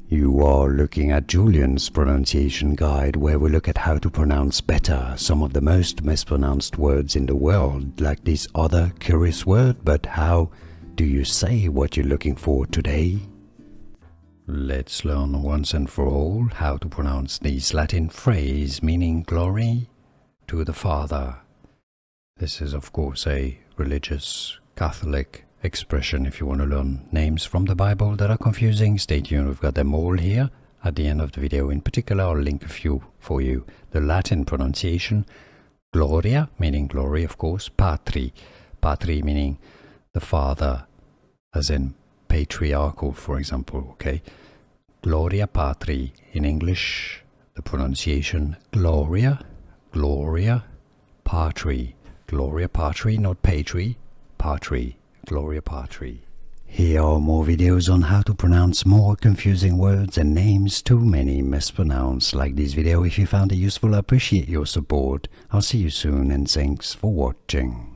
You are looking at Julian's pronunciation guide, where we look at how to pronounce better some of the most mispronounced words in the world, like this other curious word. But how do you say what you're looking for today? Let's learn once and for all how to pronounce this Latin phrase meaning glory to the Father. This is of course a religious Catholic expression. If you want to learn names from the Bible that are confusing, stay tuned, we've got them all here at the end of the video. In particular, I'll link a few for you. The Latin pronunciation, Gloria, meaning glory of course, Patri, Patri meaning the Father, as in patriarchal, for example, okay? Gloria Patri. In English, the pronunciation Gloria, Gloria Patri. Gloria Patri, not Patri, Patri. Gloria Patri. Here are more videos on how to pronounce more confusing words and names too many mispronounced. Like this video if you found it useful. I appreciate your support. I'll see you soon and thanks for watching.